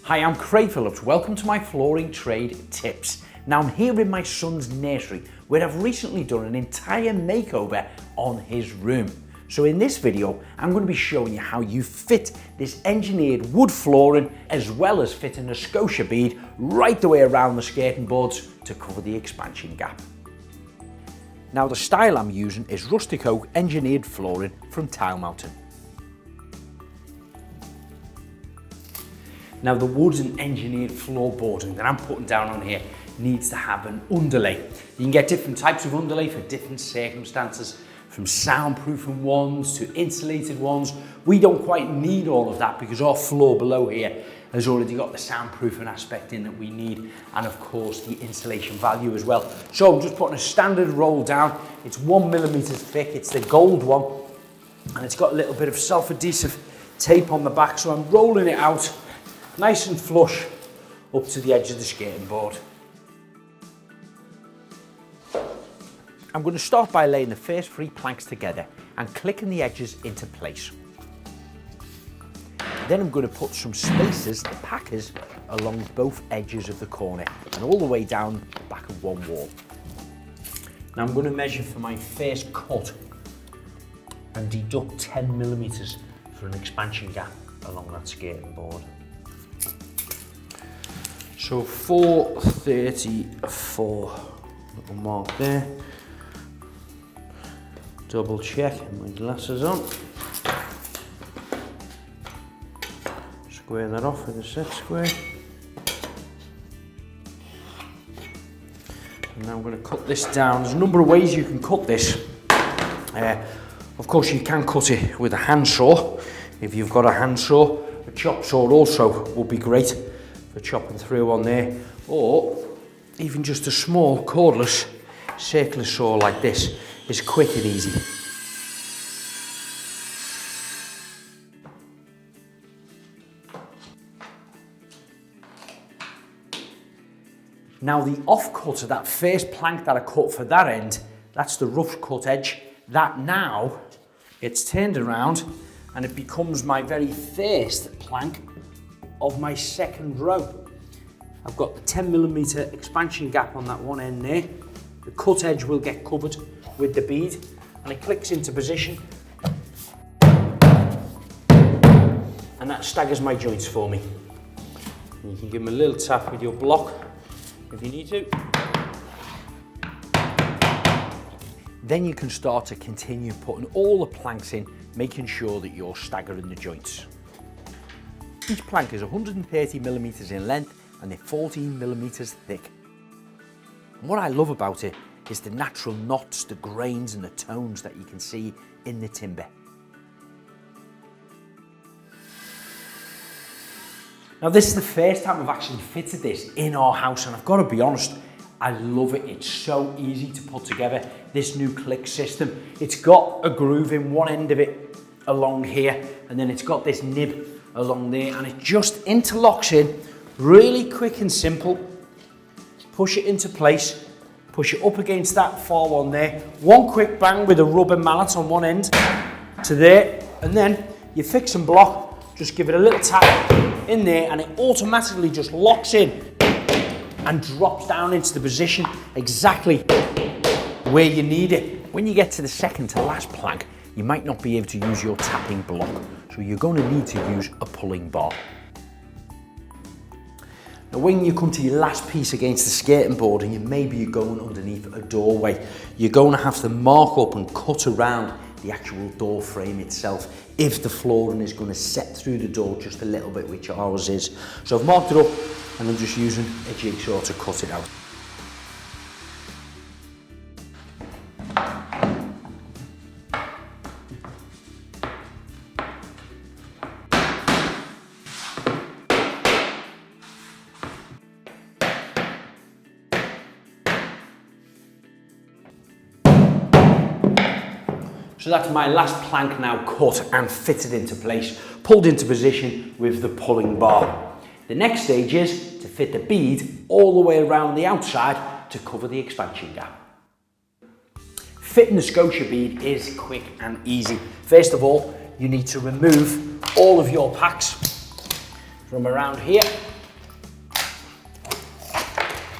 Hi, I'm Phillips. Welcome to my flooring trade tips. Now I'm here in my son's nursery where I've recently done an entire makeover on his room. So in this video, I'm going to be showing you how you fit this engineered wood flooring as well as fitting a scotia bead right the way around the skirting boards to cover the expansion gap. Now the style I'm using is rustic oak engineered flooring from Tile Mountain. Now the woods and engineered floorboarding that I'm putting down on here needs to have an underlay. You can get different types of underlay for different circumstances, from soundproofing ones to insulated ones. We don't quite need all of that because our floor below here has already got the soundproofing aspect in that we need, and of course the insulation value as well. So I'm just putting a standard roll down. It's 1 millimeter thick, it's the gold one, and it's got a little bit of self-adhesive tape on the back, so I'm rolling it out nice and flush up to the edge of the skirting board. I'm going to start by laying the first 3 planks together and clicking the edges into place. Then I'm going to put some spacers, the packers, along both edges of the corner and all the way down the back of one wall. Now I'm going to measure for my first cut and deduct 10 millimeters for an expansion gap along that skirting board. So 434, little mark there. Double check, my glasses on. Square that off with a set square. And now I'm going to cut this down. There's a number of ways you can cut this. Of course you can cut it with a handsaw if you've got a handsaw. A chop saw also would be great for chopping through on there, or even just a small cordless circular saw like this is quick and easy. Now the offcut of that first plank that I cut for that end, that's the rough cut edge. That now it's turned around and it becomes my very first plank of my second row. I've got the 10 millimeter expansion gap on that one end there. The cut edge will get covered with the bead and it clicks into position. And that staggers my joints for me. And you can give them a little tap with your block if you need to. Then you can start to continue putting all the planks in, making sure that you're staggering the joints. Each plank is 130 millimeters in length and they're 14 millimeters thick. And what I love about it is the natural knots, the grains and the tones that you can see in the timber. Now this is the first time I've actually fitted this in our house, and I've got to be honest, I love it. It's so easy to put together, this new click system. It's got a groove in one end of it along here, and then it's got this nib along there, and it just interlocks in really quick and simple. Push it into place, push it up against that far one there, one quick bang with a rubber mallet on one end to there, and then you fix and block, just give it a little tap in there and it automatically just locks in and drops down into the position exactly where you need it. When you get to the second to last plank, you might not be able to use your tapping block, so you're going to need to use a pulling bar. Now when you come to your last piece against the skirting board and maybe you're going underneath a doorway, you're going to have to mark up and cut around the actual door frame itself if the flooring is going to set through the door just a little bit, which ours is. So I've marked it up and I'm just using a jigsaw to cut it out. So that's my last plank now cut and fitted into place, pulled into position with the pulling bar. The next stage is to fit the bead all the way around the outside to cover the expansion gap. Fitting the scotia bead is quick and easy. First of all, you need to remove all of your packs from around here.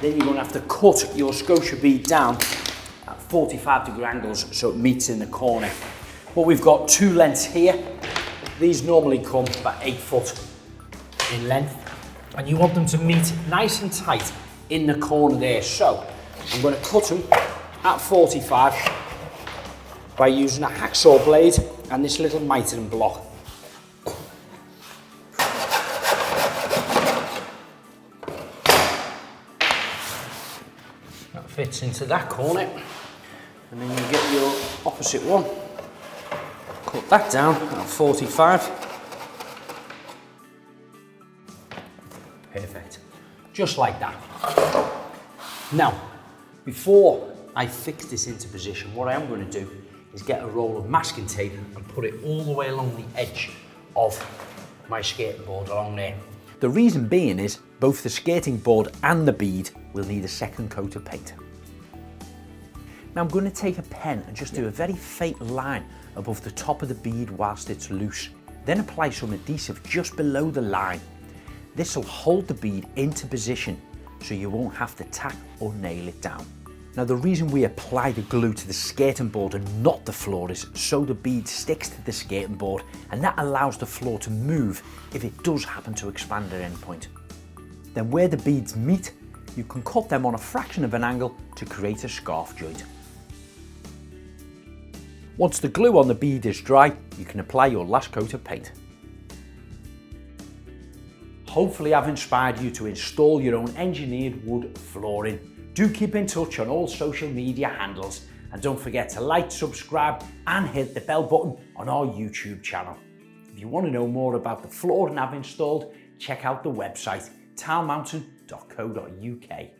Then you're going to have to cut your scotia bead down at 45-degree angles so it meets in the corner. But we've got two lengths here. These normally come about 8 foot in length, and you want them to meet nice and tight in the corner there. So I'm going to cut them at 45 by using a hacksaw blade and this little mitering block. That fits into that corner, and then you get your opposite one. Cut that down at 45. Perfect. Just like that. Now, before I fix this into position, what I am going to do is get a roll of masking tape and put it all the way along the edge of my skating board along there. The reason being is both the skating board and the bead will need a second coat of paint. Now I'm going to take a pen and just do a very faint line above the top of the bead whilst it's loose. Then apply some adhesive just below the line. This will hold the bead into position so you won't have to tack or nail it down. Now the reason we apply the glue to the skating board and not the floor is so the bead sticks to the skating board, and that allows the floor to move if it does happen to expand at any point. Then where the beads meet, you can cut them on a fraction of an angle to create a scarf joint. Once the glue on the bead is dry, you can apply your last coat of paint. Hopefully I've inspired you to install your own engineered wood flooring. Do keep in touch on all social media handles, and don't forget to like, subscribe and hit the bell button on our YouTube channel. If you want to know more about the flooring I've installed, check out the website tilemountain.co.uk.